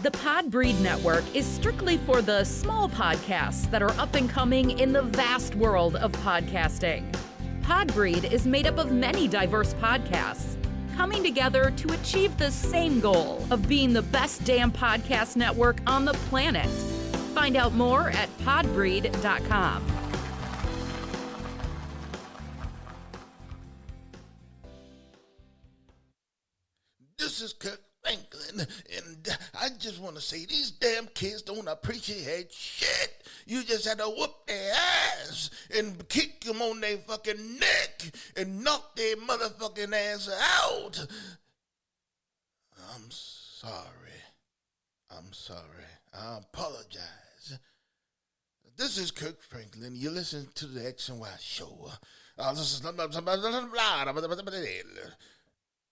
The Podbreed Network is strictly for the small podcasts that are up and coming in the vast world of podcasting. Podbreed is made up of many diverse podcasts, coming together to achieve the same goal of being the best damn podcast network on the planet. Find out more at podbreed.com. This is Kirk Franklin, and I just want to say these damn kids don't appreciate shit. You just had to whoop their ass and kick them on their fucking neck and knock their motherfucking ass out. I'm sorry. I apologize. This is Kirk Franklin. You listen to the X and Y show.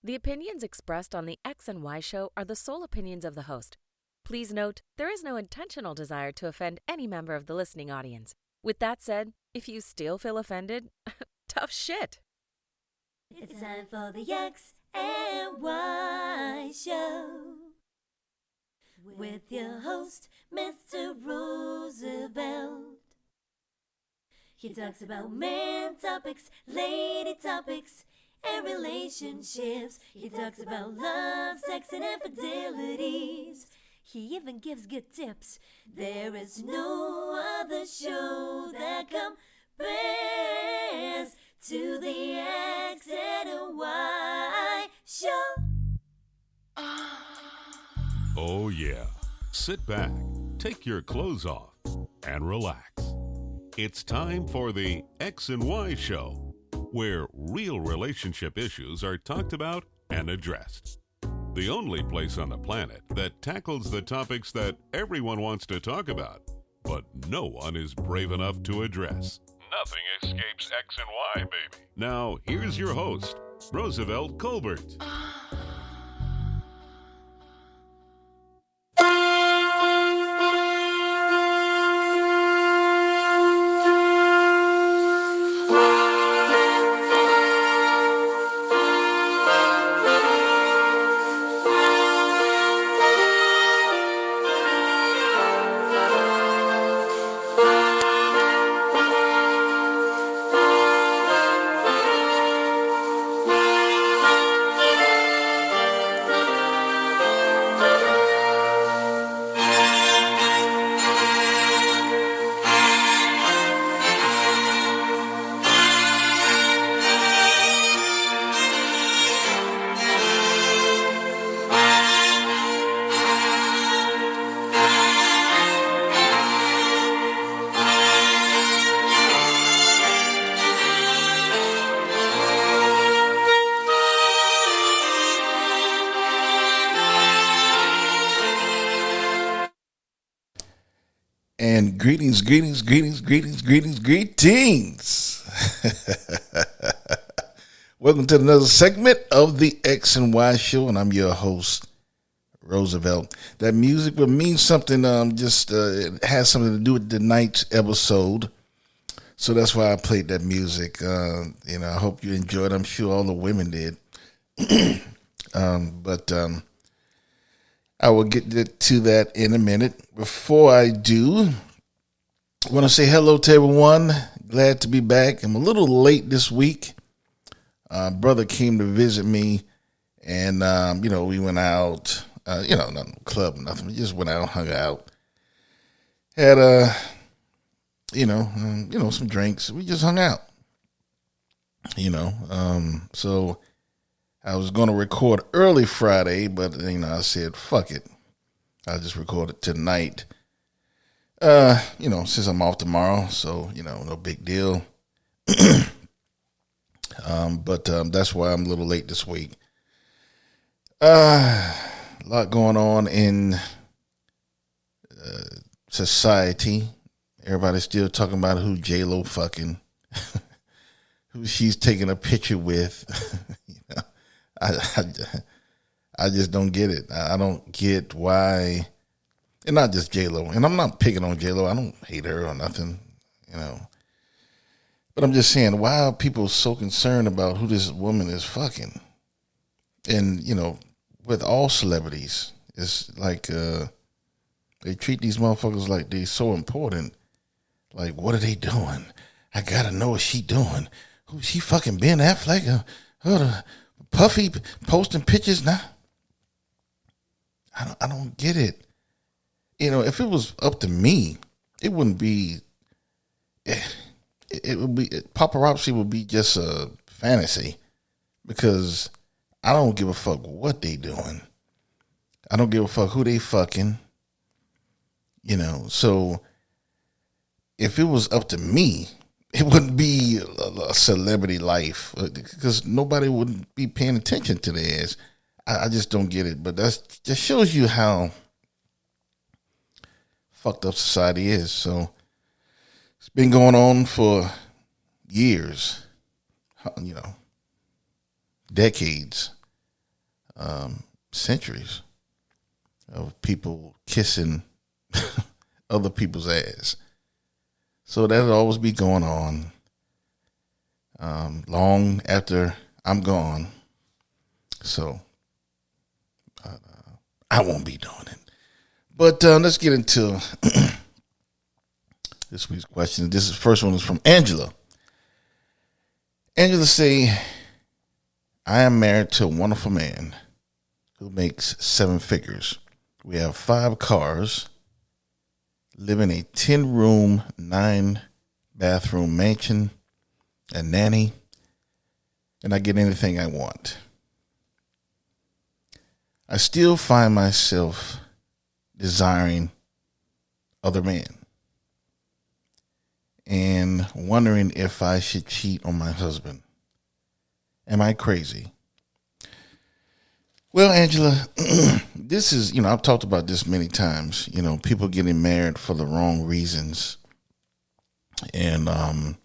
The opinions expressed on the X and Y show are the sole opinions of the host. Please note, there is no intentional desire to offend any member of the listening audience. With that said, if you still feel offended, tough shit. It's time for the X and Y show with your host, Mr. Roosevelt. He talks about man topics, lady topics, and relationships. He talks about love, sex, and infidelities. He even gives good tips. There is no other show that compares to the X and Y show. Oh yeah. Sit back, take your clothes off, and relax. It's time for the X and Y show, where real relationship issues are talked about and addressed. The only place on the planet that tackles the topics that everyone wants to talk about, but no one is brave enough to address. Nothing escapes X and Y, baby. Now, here's your host, Roosevelt Colbert. And greetings. Welcome to another segment of the X and Y show, and I'm your host, Roosevelt. That music would mean something, it has something to do with tonight's episode. So that's why I played that music. I hope you enjoyed it. I'm sure all the women did. But I will get to that in a minute. Before I do, I want to say hello to everyone. Glad to be back. I'm a little late this week. Brother came to visit me, and we went out. Nothing club, nothing. We just went out, hung out, had some drinks. We just hung out. So I was going to record early Friday, but I said fuck it. I'll just record it tonight. Since I'm off tomorrow, so no big deal. But that's why I'm a little late this week. A lot going on in society. Everybody's still talking about who J-Lo fucking, who she's taking a picture with. I just don't get it. I don't get why, and not just J-Lo. And I'm not picking on J-Lo. I don't hate her or nothing, But I'm just saying, why are people so concerned about who this woman is fucking? And, with all celebrities, it's like, They treat these motherfuckers like they so important. Like, what are they doing? I gotta know what she doing. Who she fucking Ben Affleck? Puffy posting pictures now. I don't get it. You know, if it was up to me, it wouldn't be. It would be paparazzi would be just a fantasy, because I don't give a fuck what they doing. I don't give a fuck who they fucking. You know, so if it was up to me, it wouldn't be a celebrity life, because nobody would be paying attention to their ass. I just don't get it. But that just shows you how fucked up society is. So it's been going on for years, you know, decades, centuries of people kissing other people's ass. So that'll always be going on long after I'm gone. So I won't be doing it. But let's get into this week's question. This first one is from Angela. Angela say, I am married to a wonderful man who makes 7 figures. We have 5 cars, live in a 10-room, 9-bathroom mansion, a nanny, and I get anything I want. I still find myself desiring other men and wondering if I should cheat on my husband. Am I crazy? Well, Angela, this is, you know, I've talked about this many times, you know, people getting married for the wrong reasons. And I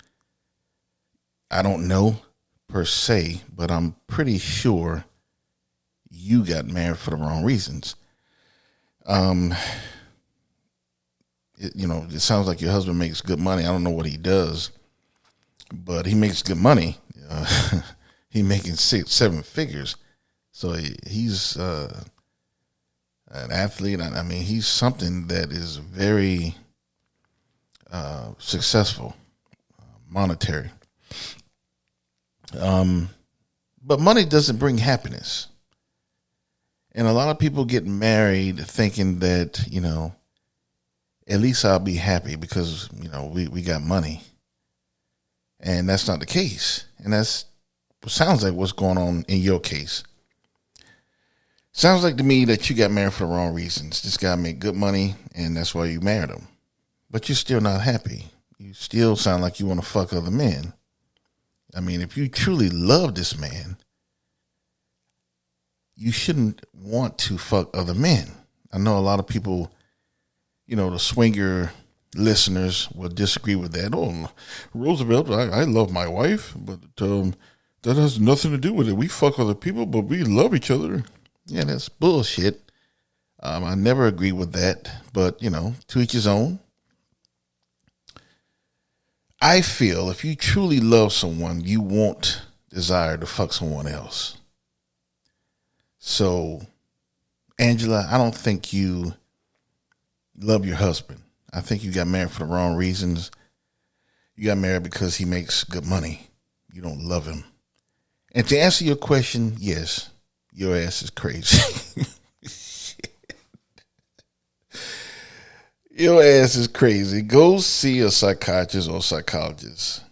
don't know per se, but I'm pretty sure you got married for the wrong reasons. It sounds like your husband makes good money. I don't know what he does, but he makes good money. He making 6-7 figures. So he's an athlete. I mean, he's something that is very successful, monetary. But money doesn't bring happiness. And a lot of people get married thinking that, you know, at least I'll be happy because, you know, we got money. And that's not the case. And that's sounds like what's going on in your case. Sounds like to me that you got married for the wrong reasons. This guy made good money, and that's why you married him. But you're still not happy. You still sound like you want to fuck other men. I mean, if you truly love this man, you shouldn't want to fuck other men. I know a lot of people, you know, the swinger listeners will disagree with that. Oh, Roosevelt, I love my wife, but that has nothing to do with it. We fuck other people, but we love each other. Yeah, that's bullshit. I never agree with that, but, you know, to each his own. I feel if you truly love someone, you won't desire to fuck someone else. So, Angela, I don't think you love your husband. I think you got married for the wrong reasons. You got married because he makes good money. You don't love him. And to answer your question, yes, your ass is crazy. Your ass is crazy. Go see a psychiatrist or psychologist,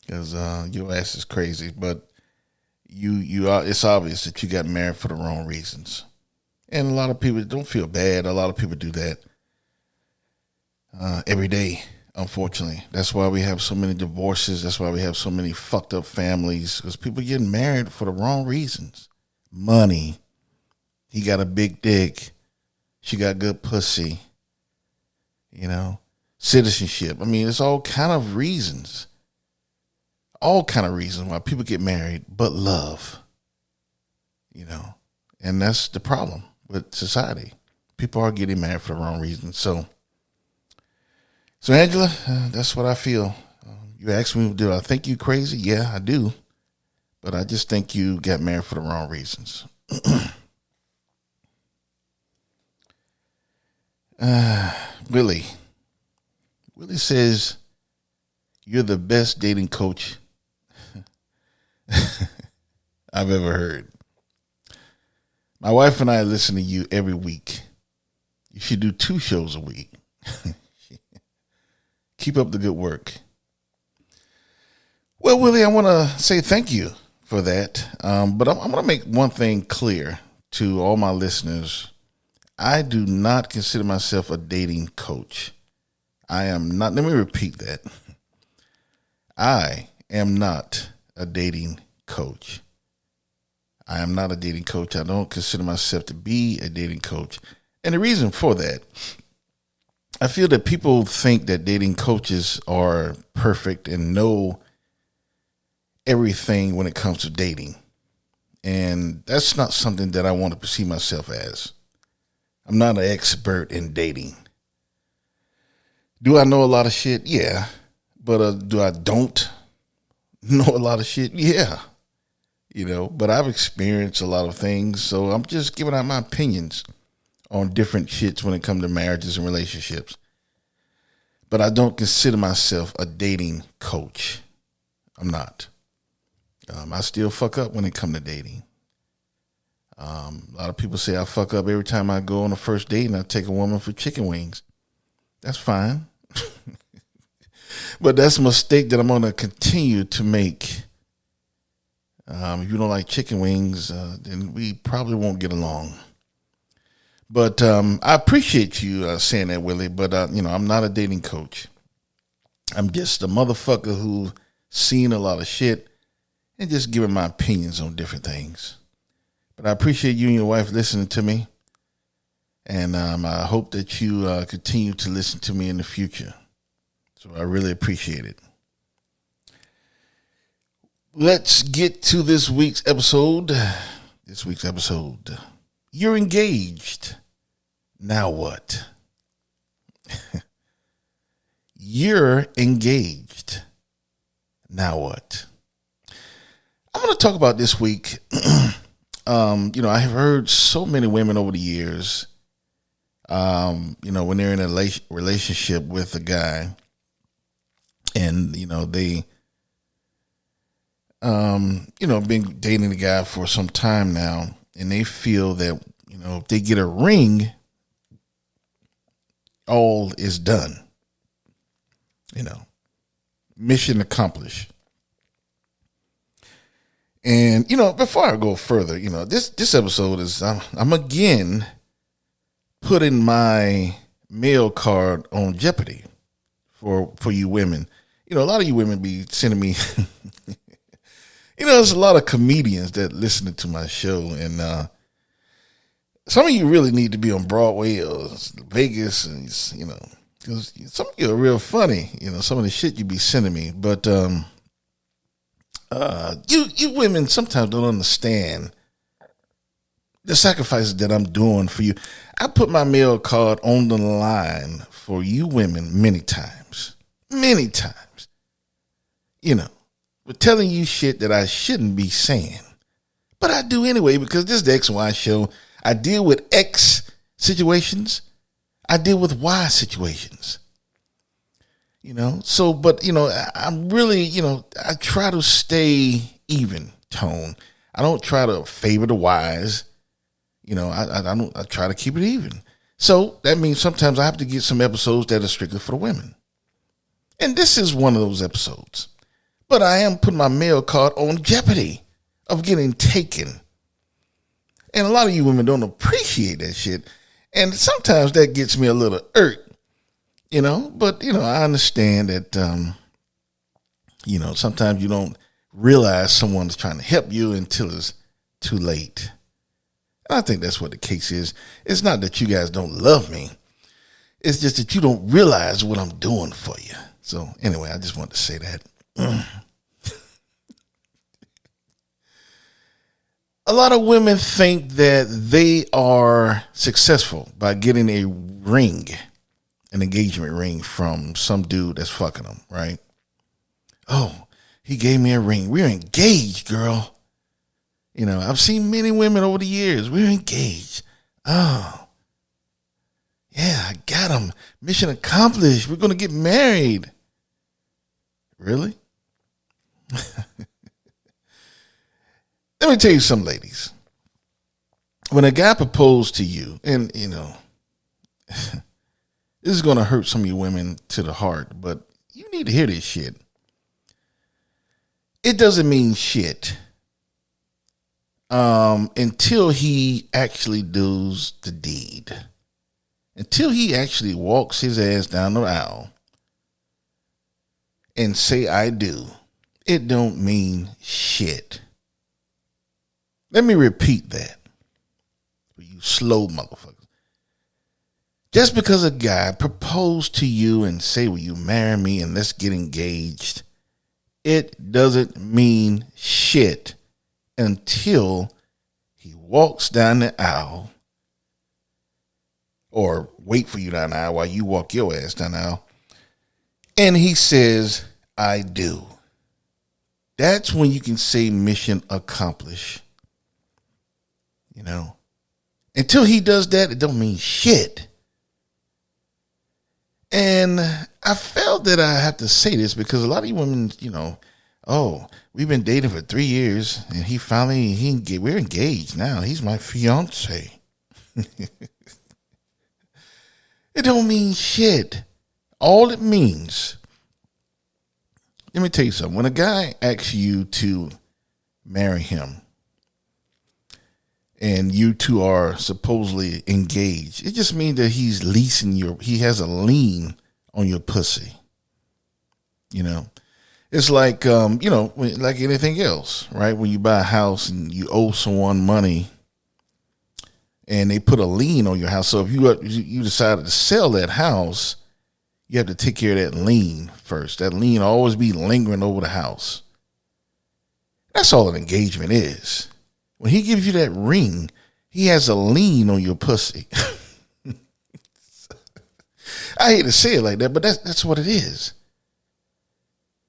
because your ass is crazy. But you are. It's obvious that you got married for the wrong reasons, and a lot of people don't feel bad. A lot of people do that every day. Unfortunately, that's why we have so many divorces. That's why we have so many fucked up families, because people getting married for the wrong reasons. Money. He got a big dick. She got good pussy. You know, citizenship. I mean, it's all kind of reasons. All kind of reasons why people get married, but love. You know, and that's the problem with society. People are getting married for the wrong reasons. So Angela, that's what I feel. You asked me, do I think you crazy? Yeah, I do. But I just think you got married for the wrong reasons. Willie. Willie says, you're the best dating coach I've ever heard. My wife and I listen to you every week. You should do 2 shows a week. Keep up the good work. Well, Willie, I want to say thank you for that. But I'm going to make one thing clear to all my listeners. I do not consider myself a dating coach. I am not. Let me repeat that. I am not a dating coach. I am not a dating coach. I don't consider myself to be a dating coach. And the reason for that, I feel that people think that dating coaches are perfect and know everything when it comes to dating. And that's not something that I want to perceive myself as. I'm not an expert in dating. Do I know a lot of shit? Yeah. But do I don't know a lot of shit? Yeah. But I've experienced a lot of things, so I'm just giving out my opinions on different shits when it comes to marriages and relationships. But I don't consider myself a dating coach. I'm not. I still fuck up when it comes to dating. A lot of people say I fuck up every time I go on a first date and I take a woman for chicken wings. That's fine. But that's a mistake that I'm going to continue to make. If you don't like chicken wings, then we probably won't get along. But I appreciate you saying that, Willie. But, I'm not a dating coach. I'm just a motherfucker who's seen a lot of shit and just giving my opinions on different things. But I appreciate you and your wife listening to me. And I hope that you continue to listen to me in the future. So I really appreciate it. Let's get to this week's episode. You're engaged. Now what? You're engaged. Now what? I'm going to talk about this week. I have heard so many women over the years, when they're in a relationship with a guy and, they, been dating the guy for some time now, and they feel that, if they get a ring, all is done. Mission accomplished. And, before I go further, this episode is, I'm again putting my mail card on Jeopardy for you women. A lot of you women be sending me, there's a lot of comedians that listen to my show, and some of you really need to be on Broadway or Vegas, and, because some of you are real funny, some of the shit you be sending me. But you women sometimes don't understand the sacrifices that I'm doing for you. I put my mail card on the line for you women many times, but telling you shit that I shouldn't be saying. But I do anyway, because this is the X and Y show. I deal with X situations. I deal with Y situations. I'm really, I try to stay even tone. I don't try to favor the Ys. I try to keep it even. So that means sometimes I have to get some episodes that are strictly for the women. And this is one of those episodes. But I am putting my mail card on Jeopardy of getting taken. And a lot of you women don't appreciate that shit. And sometimes that gets me a little irked. But, I understand that, sometimes you don't realize someone's trying to help you until it's too late. And I think that's what the case is. It's not that you guys don't love me. It's just that you don't realize what I'm doing for you. So anyway, I just wanted to say that. A lot of women think that they are successful by getting a ring, an engagement ring from some dude that's fucking them, right? Oh, he gave me a ring. We're engaged, girl. I've seen many women over the years. We're engaged. Oh. Yeah, I got him. Mission accomplished. We're going to get married. Really? Let me tell you something, ladies. When a guy proposed to you, and, this is going to hurt some of you women to the heart, but you need to hear this shit. It doesn't mean shit until he actually does the deed. Until he actually walks his ass down the aisle and say, I do. It don't mean shit. Let me repeat that for you slow motherfuckers. Just because a guy proposed to you and say, will you marry me and let's get engaged, it doesn't mean shit until he walks down the aisle or wait for you down the aisle while you walk your ass down the aisle and he says, I do. That's when you can say mission accomplished. Until he does that, it don't mean shit. And I felt that I have to say this because a lot of you women, oh, we've been dating for 3 years and we're engaged now. He's my fiance. It don't mean shit. All it means, let me tell you something. When a guy asks you to marry him and you two are supposedly engaged, it just means that he has a lien on your pussy. It's like, like anything else, right? When you buy a house and you owe someone money and they put a lien on your house. So if you decided to sell that house, you have to take care of that lien first. That lien will always be lingering over the house. That's all an engagement is. When he gives you that ring, he has a lien on your pussy. I hate to say it like that, but that's what it is.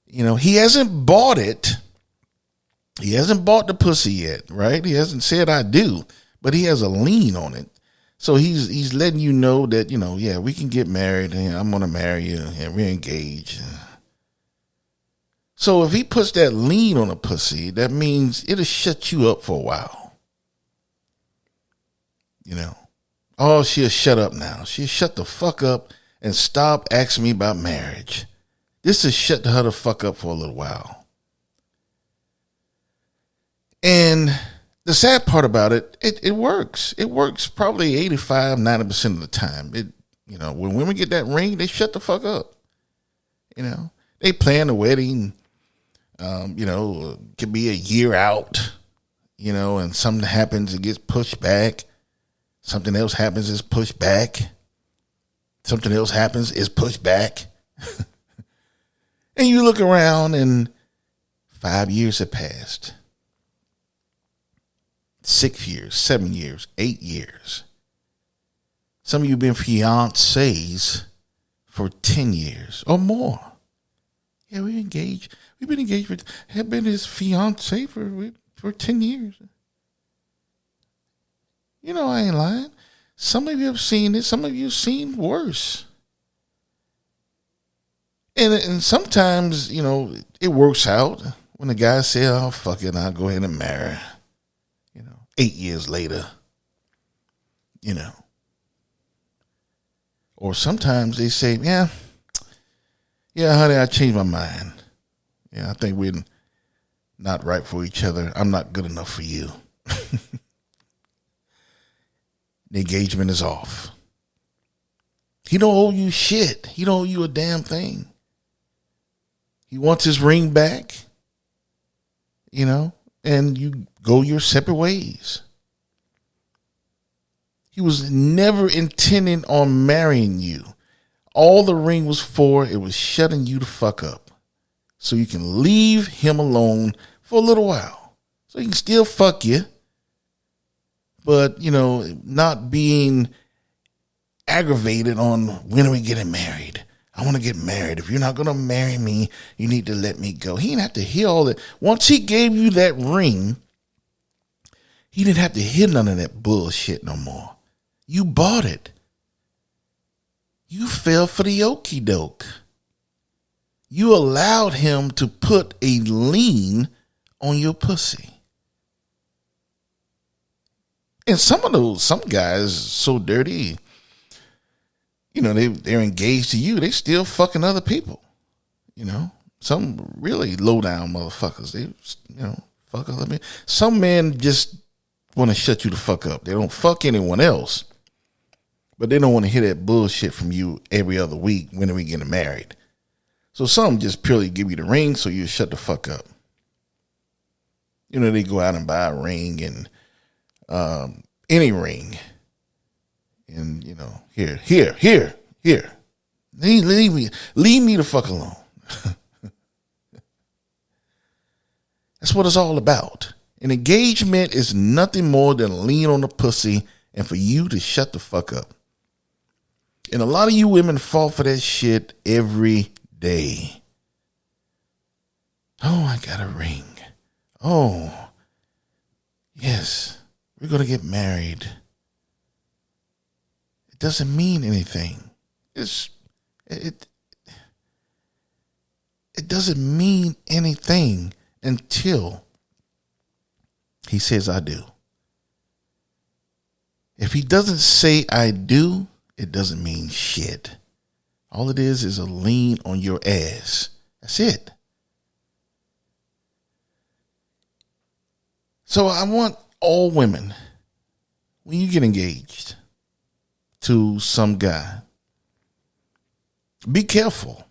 He hasn't bought it. He hasn't bought the pussy yet, right? He hasn't said I do, but he has a lien on it. So he's letting you know that, yeah, we can get married and I'm going to marry you and we're engaged. So if he puts that lien on a pussy, that means it'll shut you up for a while. Oh, she'll shut up now. She'll shut the fuck up and stop asking me about marriage. This is shut her the fuck up for a little while. And the sad part about it works. It works probably 85, 90% of the time. When women get that ring, they shut the fuck up. They plan the wedding. Could be a year out, and something happens, it gets pushed back. Something else happens, it's pushed back. Something else happens, it's pushed back. And you look around and 5 years have passed. 6 years, 7 years, 8 years. Some of you have been fiancés for 10 years or more. Yeah, we're engaged. We've been engaged have been his fiancé for 10 years. I ain't lying. Some of you have seen it. Some of you have seen worse. And sometimes, it works out when the guy says, oh, fuck it, I'll go ahead and marry. 8 years later, Or sometimes they say, yeah, honey, I changed my mind. Yeah, I think we're not right for each other. I'm not good enough for you. The engagement is off. He don't owe you shit. He don't owe you a damn thing. He wants his ring back, and you go your separate ways. He was never intending on marrying you. All the ring was for, it was shutting you the fuck up. So you can leave him alone for a little while. So he can still fuck you. But, not being aggravated on when are we getting married? I want to get married. If you're not going to marry me, you need to let me go. He didn't have to hear all that. Once he gave you that ring, he didn't have to hear none of that bullshit no more. You bought it. You fell for the okie doke. You allowed him to put a lien on your pussy. And some guys so dirty, they're engaged to you. They still fucking other people. Some really low down motherfuckers. They, fuck other men. Some men just want to shut you the fuck up. They don't fuck anyone else, but they don't want to hear that bullshit from you every other week. When are we getting married? So some just purely give you the ring so you shut the fuck up. They go out and buy a ring and any ring. And, here. Leave me the fuck alone. That's what it's all about. An engagement is nothing more than a lean on the pussy and for you to shut the fuck up. And a lot of you women fall for that shit every day. Oh, I got a ring. Oh, yes, we're going to get married. It doesn't mean anything. It doesn't mean anything until he says I do. If he doesn't say I do, it doesn't mean shit. All it is a lean on your ass. That's it. So I want all women, when you get engaged to some guy, be careful.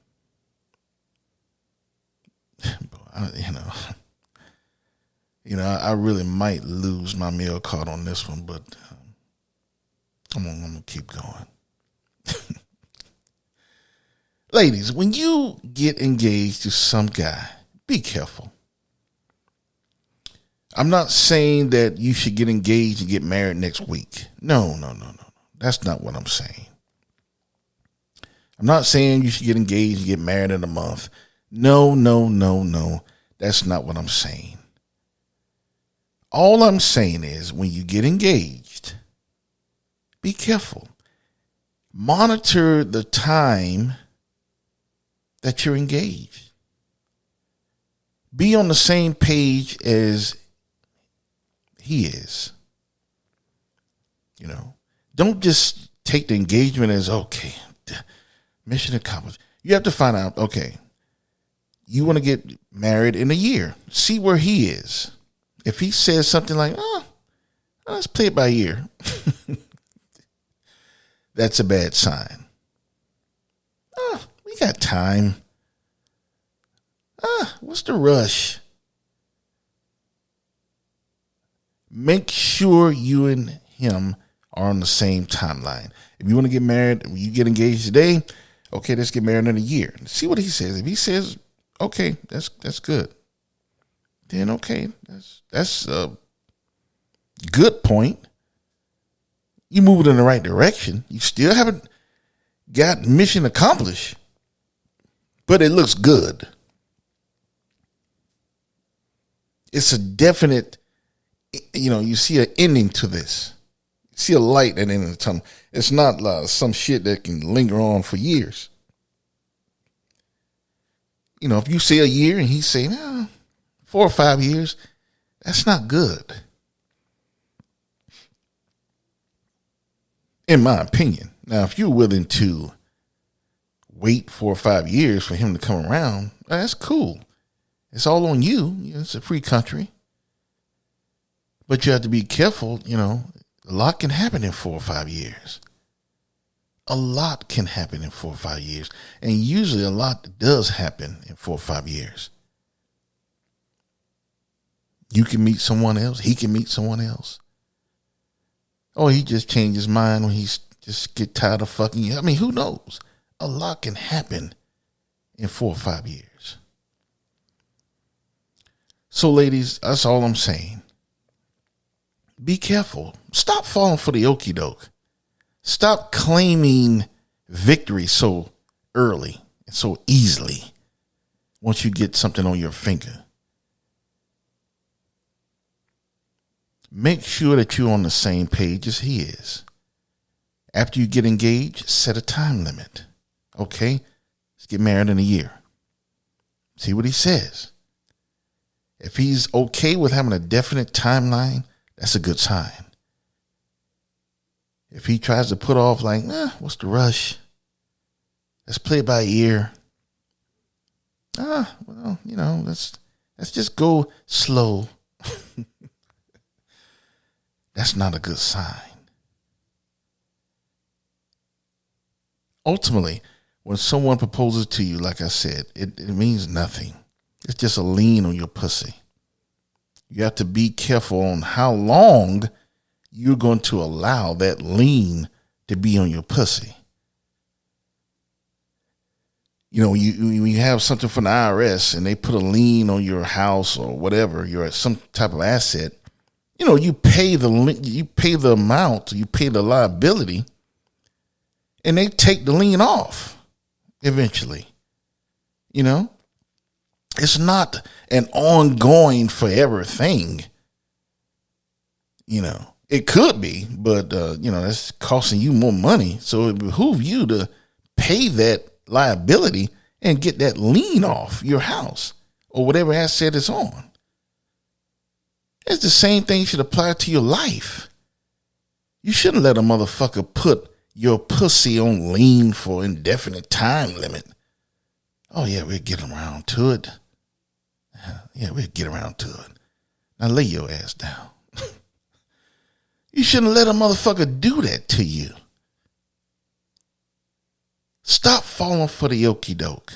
I really might lose my meal card on this one, but I'm gonna keep going. Ladies, when you get engaged to some guy, be careful. I'm not saying that you should get engaged and get married next week. No. That's not what I'm saying. I'm not saying you should get engaged and get married in a month. No. That's not what I'm saying. All I'm saying is when you get engaged, be careful. Monitor the time that you're engaged. Be on the same page as he is. Don't just take the engagement as, okay, mission accomplished. You have to find out, okay, you want to get married in a year. See where he is. If he says something like, let's play it by ear, that's a bad sign. We got time. What's the rush? Make sure you and him are on the same timeline. If you want to get married, you get engaged today, okay, let's get married in a year. See what he says. If he says, okay, that's good, then okay, that's a good point. You move it in the right direction. You still haven't got mission accomplished, but it looks good. It's a definite, you see an ending to this. You see a light at the end of the tunnel. It's not some shit that can linger on for years. If you say a year and he's saying 4 or 5 years, that's not good. In my opinion. Now, if you're willing to wait 4 or 5 years for him to come around, that's cool. It's all on you. It's a free country. But you have to be careful. A lot can happen in 4 or 5 years. A lot can happen in 4 or 5 years. And usually a lot does happen in 4 or 5 years. You can meet someone else. He can meet someone else. Or he just changed his mind when he's just get tired of fucking you. I mean, who knows? A lot can happen in 4 or 5 years. So, ladies, that's all I'm saying. Be careful. Stop falling for the okie doke. Stop claiming victory so early and so easily once you get something on your finger. Make sure that you're on the same page as he is. After you get engaged, set a time limit. Okay, let's get married in a year. See what he says. If he's okay with having a definite timeline, that's a good sign. If he tries to put off like, what's the rush? Let's play it by ear. Well, let's just go slow. That's not a good sign. Ultimately, when someone proposes to you, like I said, it means nothing. It's just a lean on your pussy. You have to be careful on how long you're going to allow that lean to be on your pussy. You have something from the IRS and they put a lien on your house or whatever, you're at some type of asset. You pay the amount, you pay the liability, and they take the lien off eventually. It's not an ongoing forever thing. It could be, but that's costing you more money. So it behooves you to pay that liability and get that lien off your house or whatever asset it's on. It's the same thing should apply to your life. You shouldn't let a motherfucker put your pussy on lien for indefinite time limit. Oh yeah, we'll get around to it. Yeah, we'll get around to it. Now lay your ass down. You shouldn't let a motherfucker do that to you. Stop falling for the okie doke.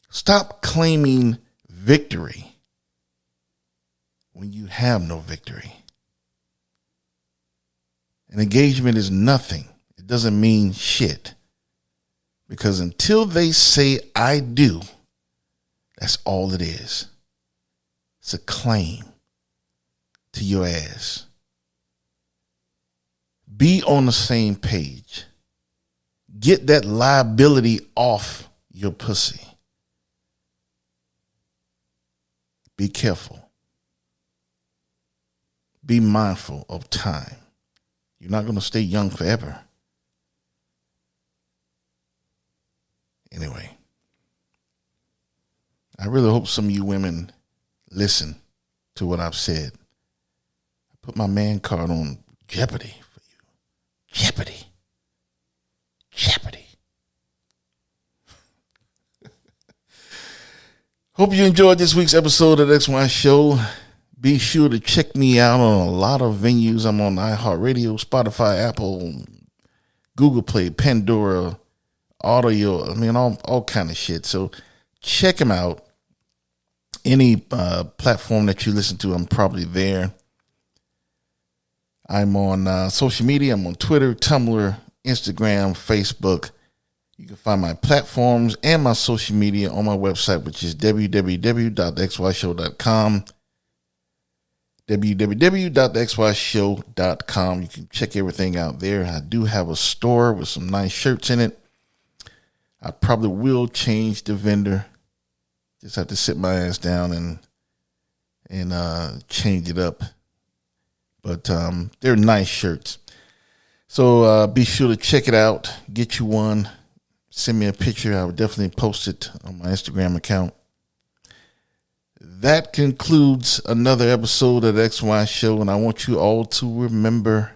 Stop claiming victory when you have no victory. An engagement is nothing. It doesn't mean shit. Because until they say I do, that's all it is. It's a claim to your ass. Be on the same page. Get that liability off your pussy. Be careful. Be mindful of time. You're not going to stay young forever. Anyway, I really hope some of you women listen to what I've said. I put my man card on Jeopardy for you. Jeopardy. Jeopardy. Hope you enjoyed this week's episode of the XY Show. Be sure to check me out on a lot of venues. I'm on iHeartRadio, Spotify, Apple, Google Play, Pandora, Audio. All kind of shit. So check them out. Any platform that you listen to, I'm probably there. I'm on social media. I'm on Twitter, Tumblr, Instagram, Facebook. You can find my platforms and my social media on my website, which is www.xyshow.com. www.xyshow.com. You can check everything out there. I do have a store with some nice shirts in it. I probably will change the vendor. Just have to sit my ass down and change it up. But they're nice shirts. So be sure to check it out. Get you one. Send me a picture. I would definitely post it on my Instagram account. That concludes another episode of the XY Show, and I want you all to remember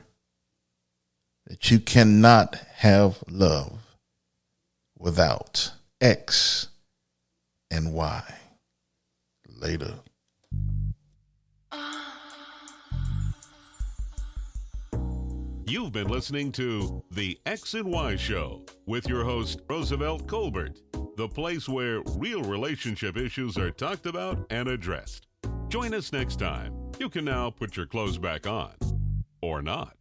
that you cannot have love without X and Y. Later. You've been listening to The X and Y Show with your host, Roosevelt Colbert, the place where real relationship issues are talked about and addressed. Join us next time. You can now put your clothes back on, or not.